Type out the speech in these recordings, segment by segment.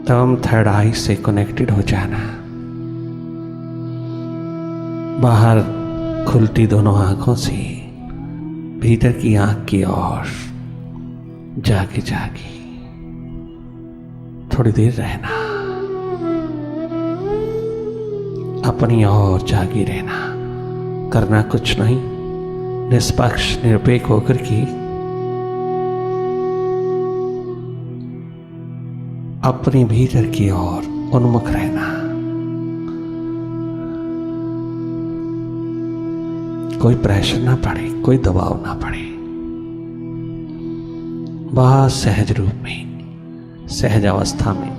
तब थर्ड आई से कनेक्टेड हो जाना। बाहर खुलती दोनों आंखों से भीतर की आंख की ओर जागे जागे थोड़ी देर रहना, अपनी ओर जागी रहना, करना कुछ नहीं, निष्पक्ष निरपेक्ष होकर के अपने भीतर की ओर उन्मुख रहना। कोई प्रेशर ना पड़े, कोई दबाव ना पड़े, बहुत सहज रूप में, सहज अवस्था में,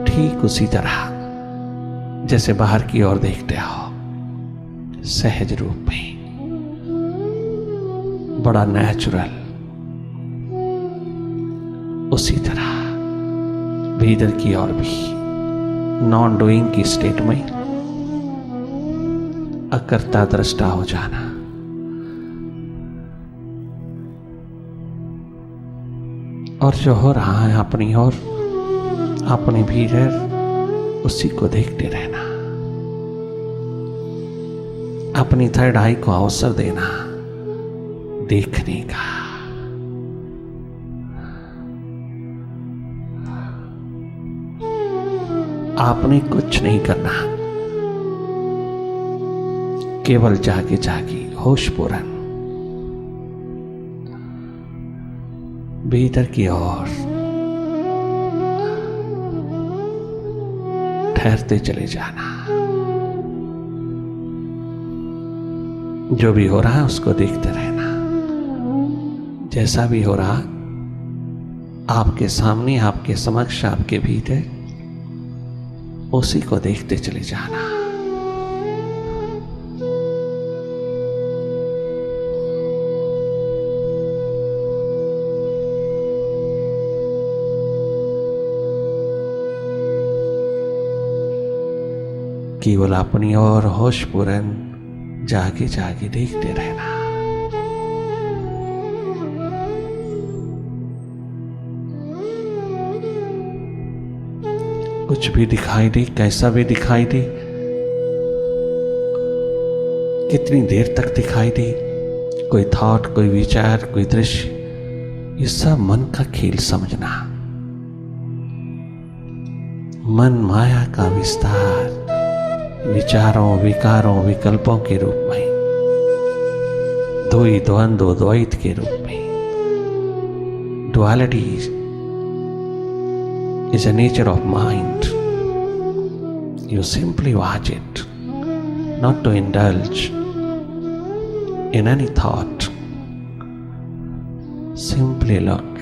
ठीक उसी तरह जैसे बाहर की ओर देखते हो, सहज रूप में, बड़ा नेचुरल, उसी तरह भीतर की ओर भी नॉन डूइंग की स्टेट में अकर्ता दृष्टा हो जाना। और जो हो रहा है अपनी ओर, अपने भीतर, उसी को देखते रहना। अपनी थर्ड आई को अवसर देना देखने का। आपने कुछ नहीं करना, केवल जागे जागे होशपूर्ण भीतर की ओर ठहरते चले जाना। जो भी हो रहा है उसको देखते रहना। जैसा भी हो रहा आपके सामने, आपके समक्ष, आपके भीतर, उसी को देखते चले जाना। केवल अपनी ओर होशपूर्ण जागे जागे देखते रहना। कुछ भी दिखाई दे, कैसा भी दिखाई दे, कितनी देर तक दिखाई दे, कोई थॉट, कोई विचार, कोई दृश्य, ये सब मन का खेल समझना। मन माया का विस्तार, विचारों, विकारों, विकल्पों के रूप में, द्वैत, द्वंद्व, द्वैत के रूप में, duality is a nature of mind. You simply watch it, not to indulge in any thought. Simply look.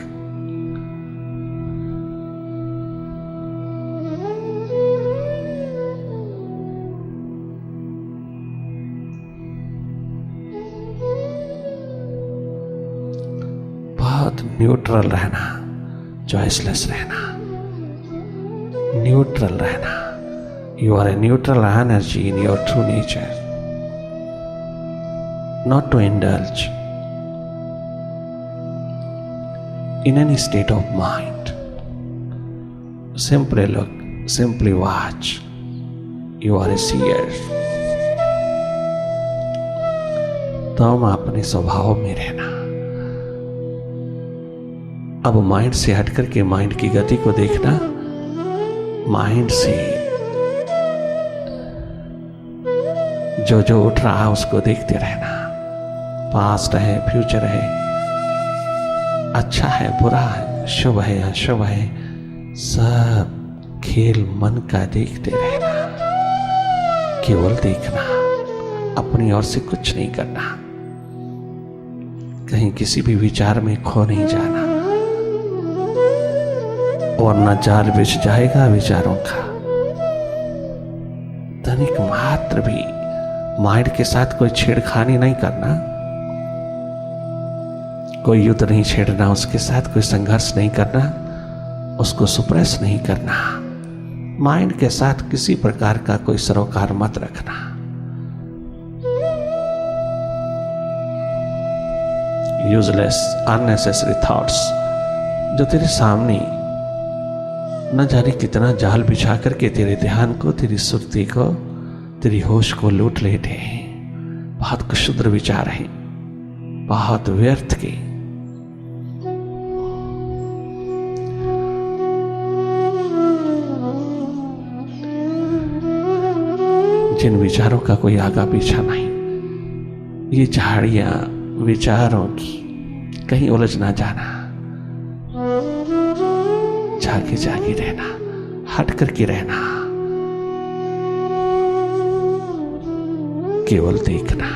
बहुत न्यूट्रल रहना, चॉइसलेस रहना, न्यूट्रल रहना। You are a neutral energy in your true nature, not to indulge in any state of mind. Simply look, simply watch. You are a seer. तुम अपने स्वभाव में रहना। अब माइंड से हटकर के माइंड की गति को देखना। माइंड से जो जो उठ रहा है उसको देखते रहना। पास्ट है, फ्यूचर है, अच्छा है, बुरा है, शुभ है, अशुभ है, सब खेल मन का देखते रहना। केवल देखना, अपनी ओर से कुछ नहीं करना, कहीं किसी भी विचार में खो नहीं जाना, वरना जाल बिछ जाएगा विचारों का। तनिक मात्र भी माइंड के साथ कोई छेड़खानी नहीं करना, कोई युद्ध नहीं छेड़ना, उसके साथ कोई संघर्ष नहीं करना, उसको सुप्रेस नहीं करना। माइंड के साथ किसी प्रकार का कोई सरोकार मत रखना। यूजलेस अननेसेसरी थॉट्स जो तेरे सामने न जाने कितना जाल बिछा करके तेरे ध्यान को, तेरी सुरती को, तेरी होश को लूट लेते हैं। बहुत क्षुद्र विचार हैं, बहुत व्यर्थ के। जिन विचारों का कोई आगा पीछा नहीं। ये झाड़ियां विचारों की कहीं उलझ ना जाना, जागे जागे रहना, हट करके रहना, केवल देखना।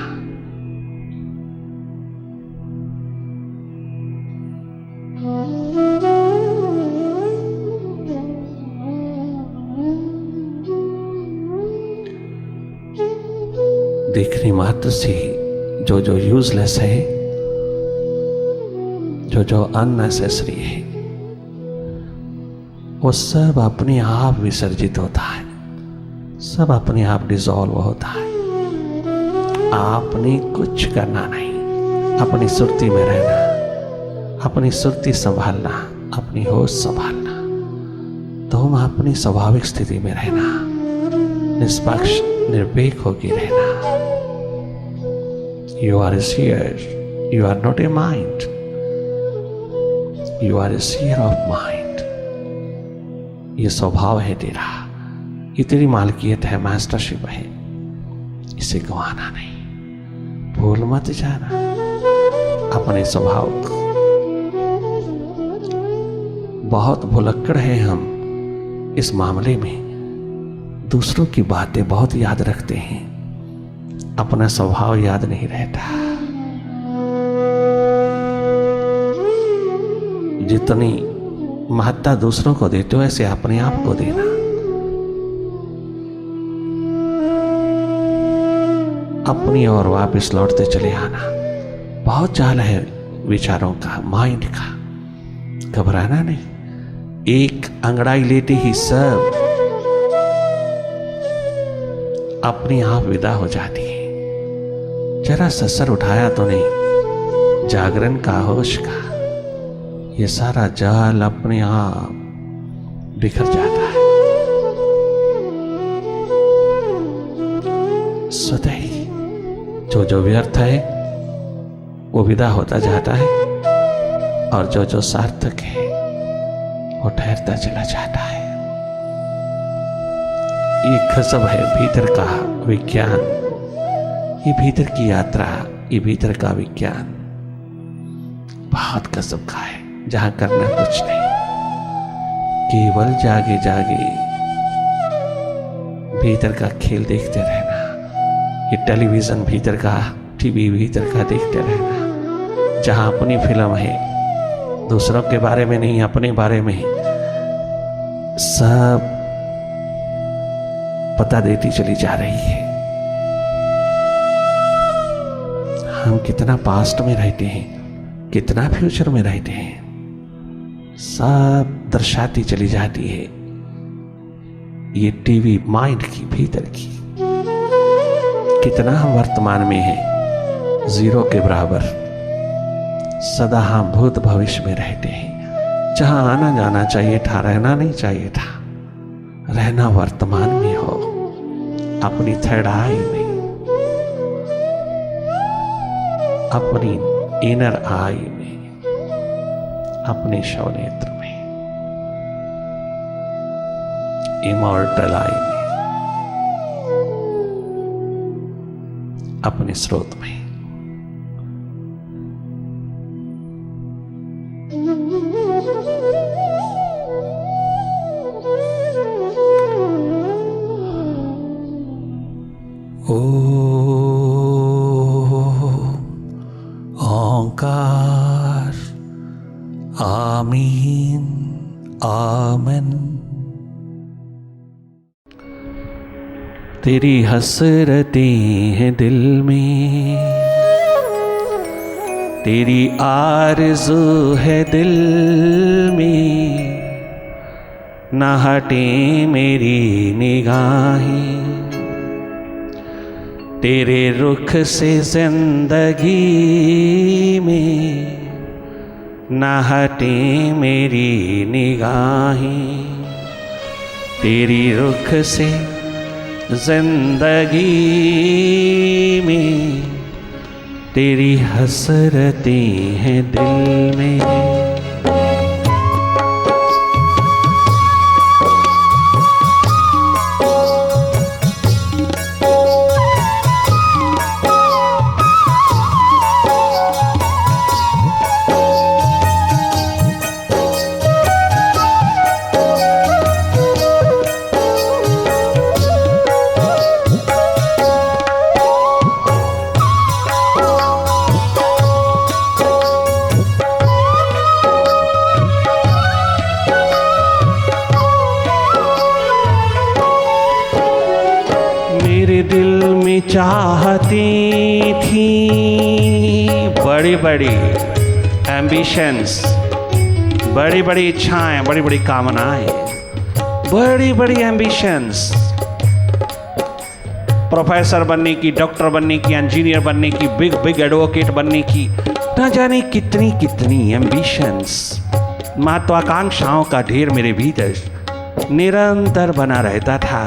देखने मात्र से जो जो यूजलेस है, जो जो अननेसेसरी है, वो सब अपने आप विसर्जित होता है, सब अपने आप डिसॉल्व होता है। आपने कुछ करना नहीं, अपनी सुरती में रहना, अपनी सुरती संभालना, अपनी होश संभालना। तुम अपनी स्वाभाविक स्थिति में रहना, निष्पक्ष निर्भीक होकर रहना। You are a seer, you are not a mind, you are a seer of mind. ये स्वभाव है तेरा, ये तेरी मालकियत है, मास्टरशिप है, इसे गंवाना नहीं। भूल मत जाना अपने स्वभाव को। बहुत भुलक्कड़ है हम इस मामले में, दूसरों की बातें बहुत याद रखते हैं, अपना स्वभाव याद नहीं रहता। जितनी महत्ता दूसरों को देते हो ऐसे अपने आप को देना। अपनी ओर वापस लौटते चले आना। बहुत चाल है विचारों का, माइंड का। घबराना नहीं, एक अंगड़ाई लेते ही सब अपनी आप विदा हो जाती है। जरा सर उठाया तो नहीं, जागरण का, होश का, ये सारा जाल अपने आप बिखर जाता है। स्वतः ही जो जो व्यर्थ है वो विदा होता जाता है, और जो जो सार्थक है वो ठहरता चला जाता है। ये गजब है भीतर का विज्ञान, ये भीतर की यात्रा, ये भीतर का विज्ञान बहुत गजब का है, जहां करना कुछ नहीं, केवल जागे जागे भीतर का खेल देखते रहना। ये टेलीविजन भीतर का, टीवी भीतर का देखते रहना, जहां अपनी फिल्म है, दूसरों के बारे में नहीं, अपने बारे में सब पता देती चली जा रही है। हम कितना पास्ट में रहते हैं, कितना फ्यूचर में रहते हैं, सब दर्शाती चली जाती है ये टीवी माइंड की भीतर की। कितना हम वर्तमान में हैं, जीरो के बराबर। सदा हम भूत भविष्य में रहते हैं, जहां आना जाना चाहिए था, रहना नहीं चाहिए था। रहना वर्तमान में हो, अपनी थर्ड आई में, अपनी इनर आई में, अपने शवनेत्र में, इमॉर्टल आई में, अपने स्रोत में। ओ ओंकार, आमीन, आमन। तेरी हसरतें हैं दिल में, तेरी आरज़ू है दिल में, न हटे मेरी निगाहें तेरे रुख से जिंदगी में न हटे मेरी निगाहें, तेरी रुख से जिंदगी में तेरी हसरतें हैं दिल में। मेरे दिल में चाहती थी बड़ी बड़ी एम्बिशंस, बड़ी बड़ी इच्छाएं, बड़ी बड़ी कामनाएं, बड़ी बड़ी एम्बिशंस, प्रोफेसर बनने की, डॉक्टर बनने की, इंजीनियर बनने की, बिग बिग एडवोकेट बनने की, न जाने कितनी कितनी एम्बिशंस, महत्वाकांक्षाओं का ढेर मेरे भीतर निरंतर बना रहता था।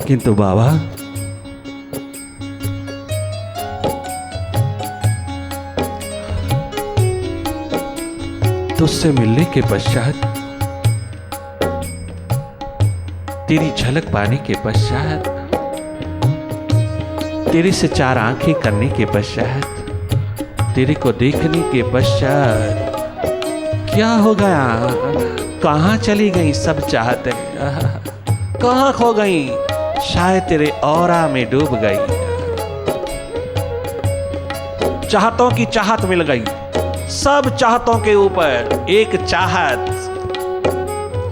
किंतु बाबा, तुझसे मिलने के पश्चात, तेरी झलक पाने के पश्चात, तेरे से चार आंखें करने के पश्चात, तेरे को देखने के पश्चात क्या हो गया? कहां चली गई सब चाहते? कहां खो गई? शायद तेरे औरा में डूब गई। चाहतों की चाहत मिल गई, सब चाहतों के ऊपर एक चाहत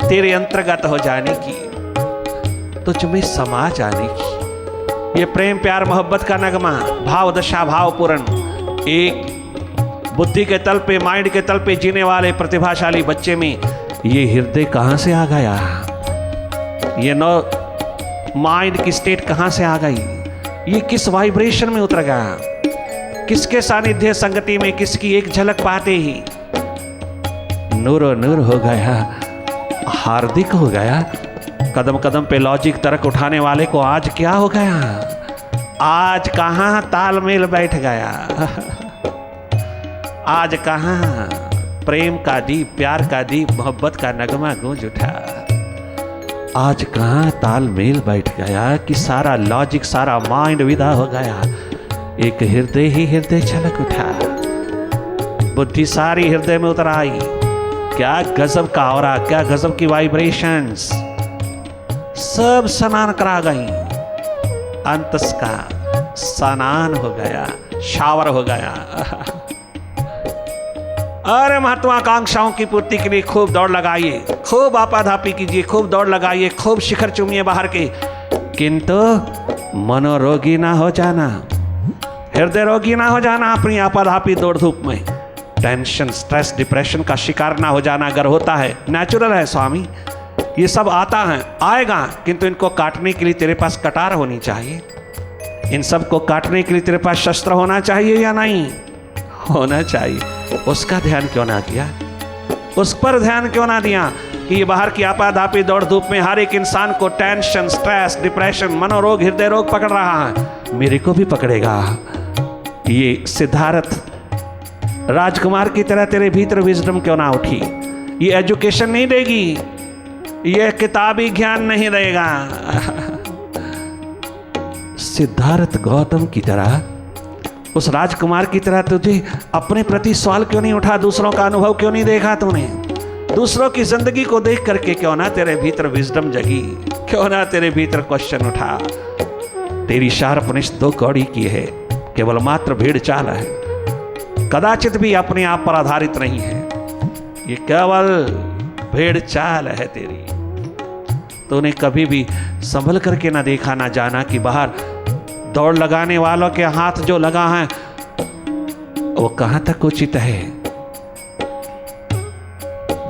तेरे अंतर्गत हो जाने की, तुझ में समा जाने की। ये प्रेम प्यार मोहब्बत का नगमा, भाव दशा भाव पूर्ण, एक बुद्धि के तल पे, माइंड के तल पे जीने वाले प्रतिभाशाली बच्चे में ये हृदय कहां से आ गया? ये नौ माइंड की स्टेट कहां से आ गई? ये किस वाइब्रेशन में उतर गया? किसके सानिध्य संगति में, किसकी एक झलक पाते ही नूरो नूर हो गया, हार्दिक हो गया। कदम कदम पे लॉजिक तर्क उठाने वाले को आज क्या हो गया? आज कहां तालमेल बैठ गया? आज कहां प्रेम का दीप, प्यार का दीप, मोहब्बत का नगमा गूंज उठा? आज कहां तालमेल बैठ गया कि सारा लॉजिक, सारा माइंड विदा हो गया, एक हृदय ही हृदय छलक उठा, बुद्धि सारी हृदय में उतर आई। क्या गजब का औरा, क्या गजब की वाइब्रेशंस, सब स्नान करा गई, अंतस का स्नान हो गया, शावर हो गया। अरे महत्वाकांक्षाओं की पूर्ति के लिए खूब दौड़ लगाइए, खूब आपाधापी कीजिए, खूब दौड़ लगाइए, खूब शिखर चूमिए बाहर के, किंतु मनोरोगी ना हो जाना, हृदय रोगी ना हो जाना अपनी आपाधापी दौड़ धूप में। टेंशन, स्ट्रेस, डिप्रेशन का शिकार ना हो जाना। अगर होता है, नेचुरल है स्वामी, ये सब आता है, आएगा, किंतु इनको काटने के लिए तेरे पास कटार होनी चाहिए। इन सब को काटने के लिए तेरे पास शस्त्र होना चाहिए या नहीं? होना चाहिए। उसका ध्यान क्यों ना किया? उस पर ध्यान क्यों ना दिया कि ये बाहर की आपाधापी दौड़ धूप में हर एक इंसान को टेंशन, स्ट्रेस, डिप्रेशन, मनोरोग, हृदय रोग पकड़ रहा है, मेरे को भी पकड़ेगा। ये सिद्धार्थ राजकुमार की तरह तेरे भीतर विजडम क्यों ना उठी? ये एजुकेशन नहीं देगी, ये किताबी ज्ञान नहीं देगा। सिद्धार्थ गौतम की तरह, उस राजकुमार की तरह तुझे अपने प्रति सवाल क्यों नहीं उठा? दूसरों का अनुभव क्यों नहीं देखा तूने? दूसरों की जिंदगी को देख करके क्यों ना तेरे भीतर विजडम जगी? क्यों ना तेरे भीतर क्वेश्चन उठा? तेरी शार्पनेस दो कौड़ी की है, केवल मात्र भेड़ चाल है, कदाचित भी अपने आप पर आधारित नहीं है। ये केवल भेड़ चाल है तेरी। तूने कभी भी संभल करके ना देखा, ना जाना कि बाहर दौड़ लगाने वालों के हाथ जो लगा है वो कहां तक उचित है।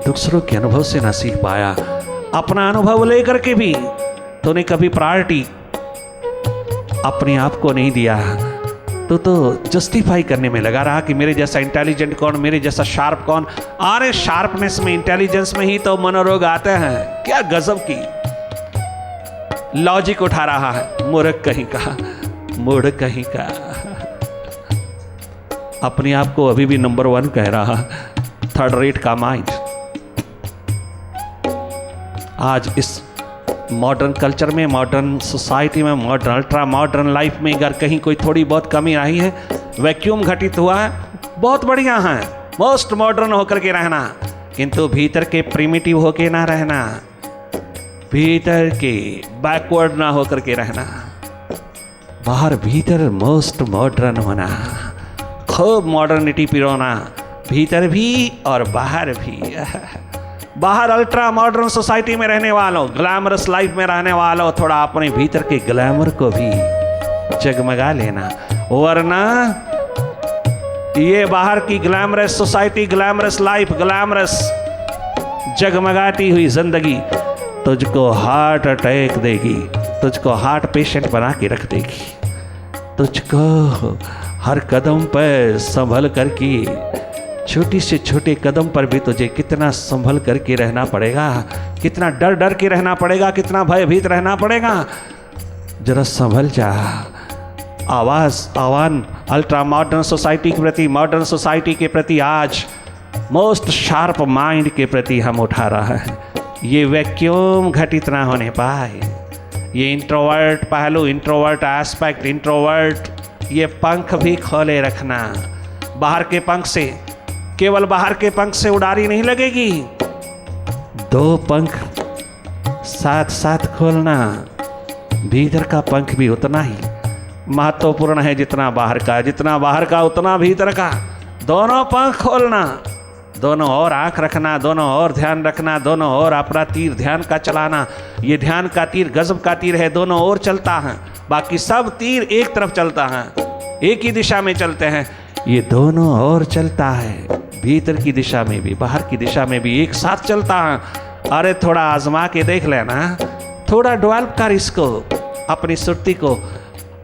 दूसरों के अनुभव से ना सीख पाया, अपना अनुभव लेकर के भी तूने कभी प्रायोरिटी अपने आप को नहीं दिया तो जस्टिफाई करने में लगा रहा कि मेरे जैसा इंटेलिजेंट कौन, मेरे जैसा शार्प कौन। अरे शार्पनेस में, इंटेलिजेंस में ही तो मनोरोग आते हैं। क्या गजब की लॉजिक उठा रहा है, मूर्ख कहीं का, मूढ़ कहीं का। अपने आप को अभी भी नंबर 1 कह रहा, थर्ड रेट का माइंड। आज इस मॉडर्न कल्चर में, मॉडर्न सोसाइटी में, मॉडर्न अल्ट्रा मॉडर्न लाइफ में अगर कहीं कोई थोड़ी बहुत कमी आई है, वैक्यूम घटित हुआ है, बहुत बढ़िया है मोस्ट मॉडर्न होकर के रहना, किंतु भीतर के प्रिमिटिव होके ना रहना, भीतर के बैकवर्ड ना होकर के रहना, बाहर भीतर मोस्ट मॉडर्न होना, खूब मॉडर्निटी पिरोना, भीतर भी और बाहर भी। बाहर अल्ट्रा मॉडर्न सोसाइटी में रहने वालों, ग्लैमरस लाइफ में रहने वालों, थोड़ा अपने भीतर के ग्लैमर को भी जगमगा लेना, वरना ये बाहर की glamorous society, glamorous life, glamorous जगमगाती हुई जिंदगी तुझको हार्ट अटैक देगी, तुझको हार्ट पेशेंट बना के रख देगी। तुझको हर कदम पर संभल करके, छोटी से छोटे कदम पर भी तुझे कितना संभल करके रहना पड़ेगा, कितना डर डर के रहना पड़ेगा, कितना भयभीत रहना पड़ेगा। जरा संभल जा। आह्वान अल्ट्रा मॉडर्न सोसाइटी के प्रति, मॉडर्न सोसाइटी के प्रति, आज मोस्ट शार्प माइंड के प्रति हम उठा रहा है। ये वैक्यूम घटित ना होने पाए, ये इंट्रोवर्ट पहलू, इंट्रोवर्ट एस्पेक्ट, इंट्रोवर्ट ये पंख भी खोले रखना। बाहर के पंख से, केवल बाहर के पंख से उड़ारी नहीं लगेगी, 2 पंख साथ साथ खोलना। भीतर का पंख भी उतना ही महत्वपूर्ण है जितना बाहर का, जितना बाहर का उतना भीतर का। दोनों पंख खोलना, दोनों और आंख रखना, दोनों और ध्यान रखना, दोनों और अपना तीर ध्यान का चलाना। ये ध्यान का तीर गजब का तीर है, दोनों ओर चलता है, बाकी सब तीर एक तरफ चलता है, एक ही दिशा में चलते हैं। ये दोनों ओर चलता है, भीतर की दिशा में भी, बाहर की दिशा में भी एक साथ चलता है। अरे थोड़ा आजमा के देख लेना, थोड़ा डेवलप कर इसको, अपनी सुरती को।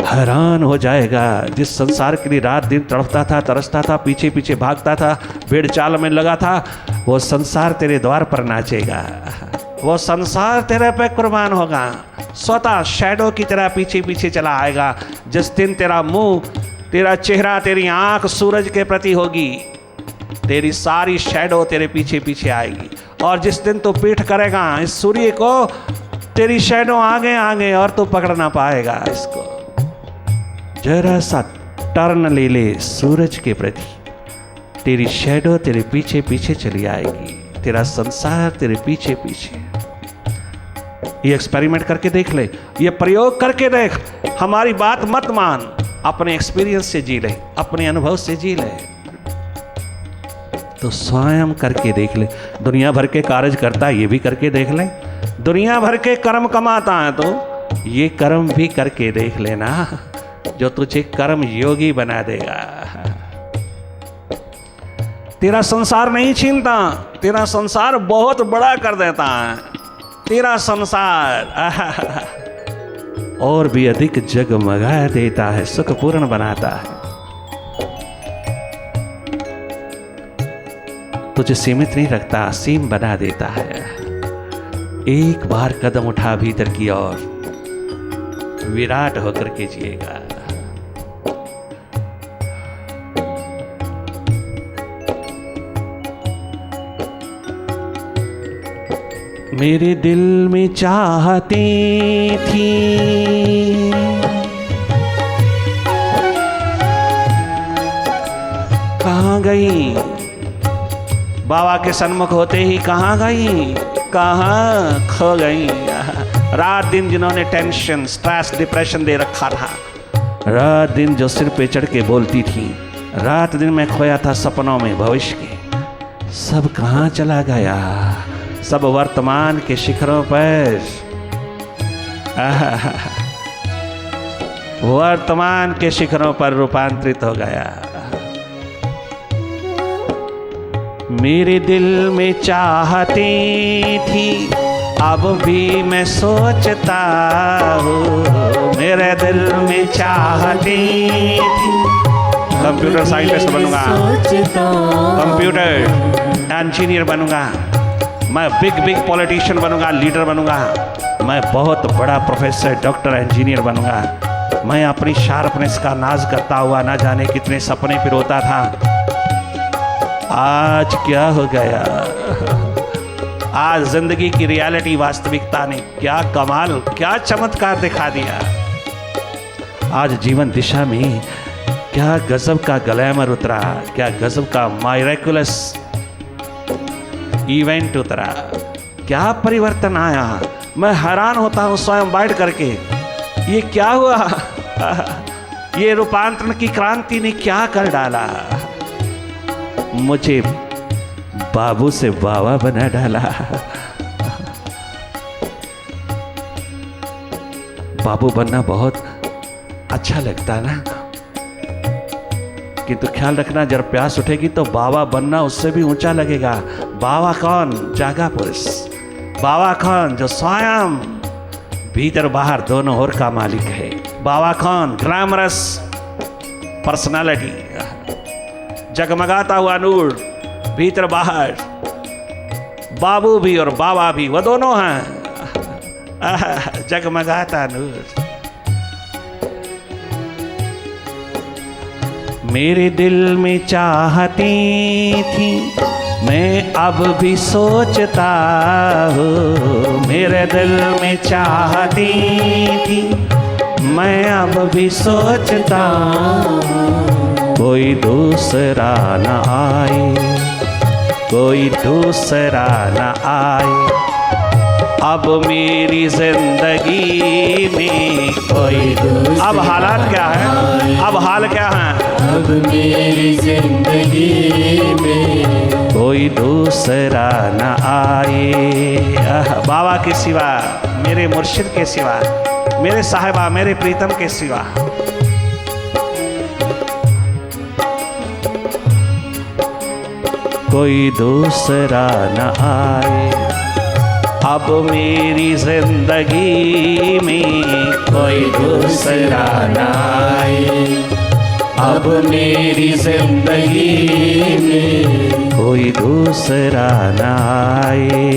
हैरान हो जाएगा। जिस संसार के लिए रात दिन तड़पता था, तरसता था, पीछे पीछे भागता था, भेड़ चाल में लगा था, वो संसार तेरे द्वार पर नाचेगा, वो संसार तेरे पे कुर्बान होगा, स्वतः शैडो की तरह पीछे पीछे चला आएगा। जिस दिन तेरा मुंह, तेरा चेहरा, तेरी आंख सूरज के प्रति होगी, तेरी सारी शैडो तेरे पीछे पीछे आएगी। और जिस दिन तू पीठ करेगा इस सूर्य को, तेरी शैडो आगे आगे और तू पकड़ ना पाएगा इसको। जरा सा टर्न ले ले सूरज के प्रति, तेरी शैडो तेरे पीछे पीछे चली आएगी, तेरा संसार तेरे पीछे पीछे। ये एक्सपेरिमेंट करके देख ले, ये प्रयोग करके देख। हमारी बात मत मान, अपने एक्सपीरियंस से जी ले, अपने अनुभव से जी ले, तो स्वयं करके देख ले। दुनिया भर के कार्य करता है, ये भी करके देख ले। दुनिया भर के कर्म कमाता है, तो ये कर्म भी करके देख लेना, जो तुझे कर्म योगी बना देगा। तेरा संसार नहीं छीनता, तेरा संसार बहुत बड़ा कर देता है। तेरा संसार और भी अधिक जगमगा देता है, सुखपूर्ण बनाता है। तुझे सीमित नहीं रखता, असीम बना देता है। एक बार कदम उठा भीतर की ओर, विराट होकर के जिएगा। मेरे दिल में चाहती थी कहाँ गई, बाबा के सन्मुख होते ही कहाँ गई, कहाँ खो गई। रात दिन जिन्होंने टेंशन, स्ट्रेस, डिप्रेशन दे रखा था, रात दिन जो सिर पे चढ़ के बोलती थी, रात दिन मैं खोया था सपनों में भविष्य के, सब कहाँ चला गया। सब वर्तमान के शिखरों पर, वर्तमान के शिखरों पर रूपांतरित हो गया। मेरे दिल में चाहती थी अब भी मैं सोचता हूँ, मेरे दिल में चाहती थी। कंप्यूटर साइंटिस्ट बनूंगा, कंप्यूटर इंजीनियर बनूंगा, मैं बिग पॉलिटिशियन बनूंगा, लीडर बनूंगा, मैं बहुत बड़ा प्रोफेसर, डॉक्टर, इंजीनियर बनूंगा। मैं अपनी शार्पनेस का नाज करता हुआ ना जाने कितने सपने पिरोता था। आज क्या हो गया? आज जिंदगी की रियलिटी, वास्तविकता ने क्या कमाल, क्या चमत्कार दिखा दिया। आज जीवन दिशा में क्या गजब का ग्लैमर उतरा, क्या गजब का मायरेकुलस इवेंट उतरा, क्या परिवर्तन आया। मैं हैरान होता हूं स्वयं बैठ करके, ये क्या हुआ? ये रूपांतरण की क्रांति ने क्या कर डाला? मुझे बाबू से बाबा बना डाला। बाबू बनना बहुत अच्छा लगता ना, किंतु ख्याल रखना जब प्यास उठेगी तो बाबा बनना उससे भी ऊंचा लगेगा। बाबा कौन? जागा पुरुष। बाबा कौन? जो स्वयं भीतर बाहर दोनों ओर का मालिक है। बाबा कौन? ग्लैमरस पर्सनालिटी, जगमगाता हुआ नूर, भीतर बाहर। बाबू भी और बाबा भी वो दोनों हैं, जगमगाता नूर। मेरे दिल में चाहती थी, मैं अब भी सोचता हूँ, मेरे दिल में चाहती थी, मैं अब भी सोचता हूँ। कोई दूसरा न आए, कोई दूसरा न आए, अब मेरी जिंदगी में कोई दूसरा। अब हालात क्या है? अब हाल क्या है? अब मेरी जिंदगी में कोई दूसरा न आए। बाबा के सिवा, मेरे मुर्शिद के सिवा, मेरे साहिबा, मेरे प्रीतम के सिवा। कोई दूसरा न आए, अब मेरी जिंदगी में कोई दूसरा न आए, अब मेरी जिंदगी में कोई दूसरा न आए।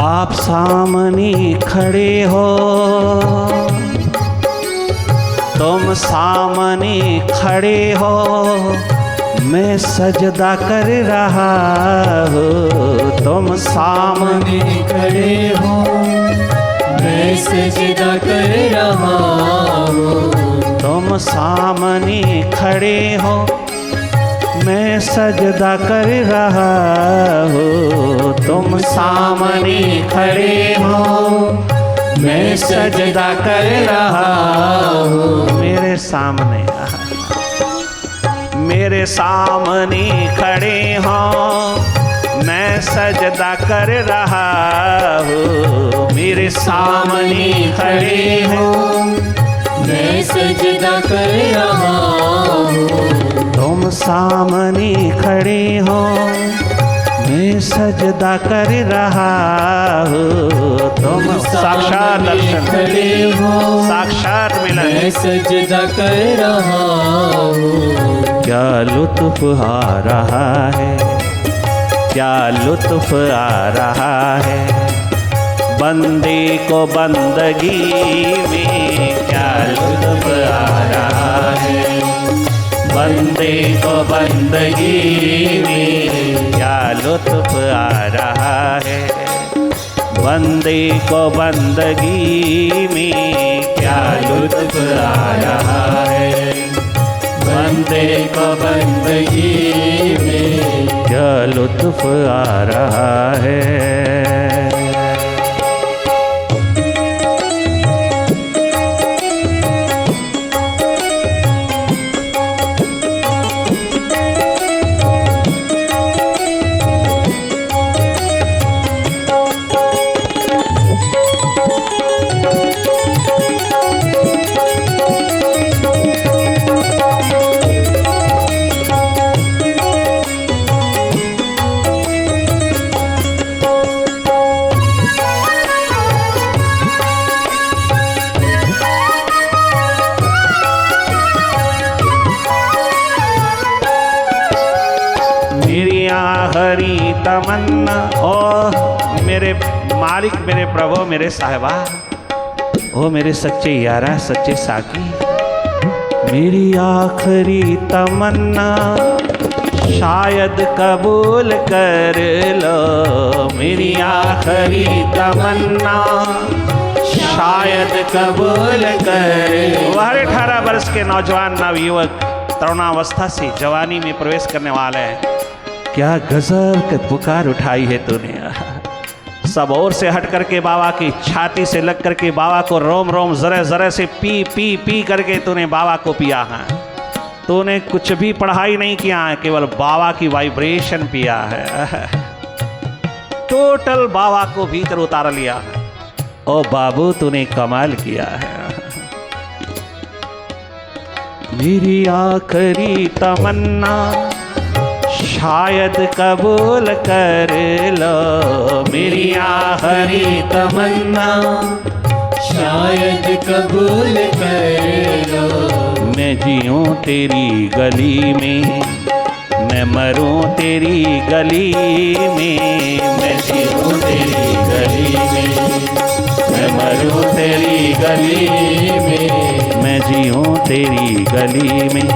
आप सामने खड़े हो, तुम सामने खड़े हो, मैं सजदा कर रहा हूँ। तुम सामने खड़े हो, मैं सजदा कर रहा हूँ। तुम सामने खड़े हो, मैं सजदा कर रहा हूँ। तुम सामने खड़े हो, मैं सजदा कर रहा हूँ। मेरे सामने, मेरे सामने खड़े हो, मैं सजदा कर रहा हूँ। मेरे सामने खड़े हो, मैं सजदा कर रहा हूँ। तुम सामने खड़े हो, मैं सजदा कर रहा हूँ। तुम साक्षात दर्शन, खड़े हो, साक्षात मिलन, मैं सजदा कर रहा हूँ। क्या लुत्फ आ रहा है, क्या लुत्फ आ रहा है, बंदे को बंदगी में क्या लुत्फ आ रहा है। बंदे को बंदगी में क्या लुत्फ आ रहा है। बंदे को बंदगी में क्या लुत्फ आ रहा है। बंदे को बंदगी में क्या लुत्फ आ रहा है। आखिरी तमन्ना। ओ मेरे मालिक, मेरे प्रभु, मेरे साहिबा, ओ मेरे सच्चे यारा, सच्चे साकी, मेरी आखिरी तमन्ना शायद कबूल कर लो। मेरी आखिरी तमन्ना शायद कबूल कर लो। वह 18 वर्ष के नौजवान नवयुवक तरुणावस्था से जवानी में प्रवेश करने वाले हैं। क्या गजब की पुकार उठाई है तूने। सब और से हट करके बाबा की छाती से लग करके बाबा को रोम रोम जरे जरे से पी पी पी करके तूने बाबा को पिया है। तूने कुछ भी पढ़ाई नहीं किया है, केवल बाबा की वाइब्रेशन पिया है। टोटल बाबा को भीतर उतार लिया है। ओ बाबू तूने कमाल किया है। मेरी आखिरी तमन्ना शायद कबूल कर लो। मेरी आखिरी तमन्ना शायद कबूल कर लो। मैं जीऊँ तेरी गली में, मैं मरूँ तेरी गली में। मैं जीऊँ तेरी गली में, मैं मरूँ तेरी गली में। मैं जीऊँ तेरी गली में,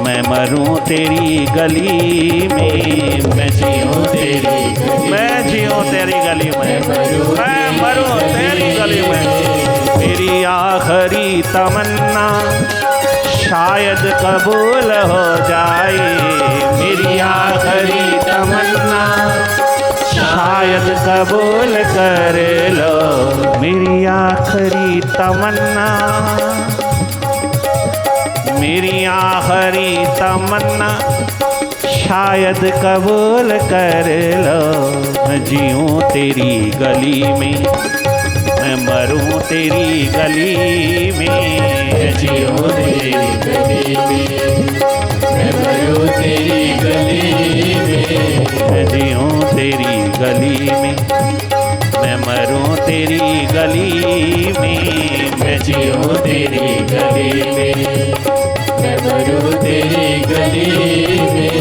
मैं मरूँ तेरी गली में। मैं जीऊँ तेरी, मैं जीऊँ तेरी गली में, मैं मरूँ तेरी गली में। मेरी आखिरी तमन्ना शायद कबूल हो जाए। मेरी आखिरी तमन्ना शायद कबूल कर लो। मेरी आखिरी तमन्ना, मेरी आखिरी तमन्ना शायद कबूल कर लो। मैं जीऊँ तेरी गली में, मैं मरूँ तेरी गली में। मैं जीऊँ तेरी गली में, मैं मरूँ तेरी गली में। मैं जीऊँ तेरी गली में, मैं मरूँ तेरी गली में। मैं जीऊँ तेरी गली में, मैं मरूँ तेरी गली में।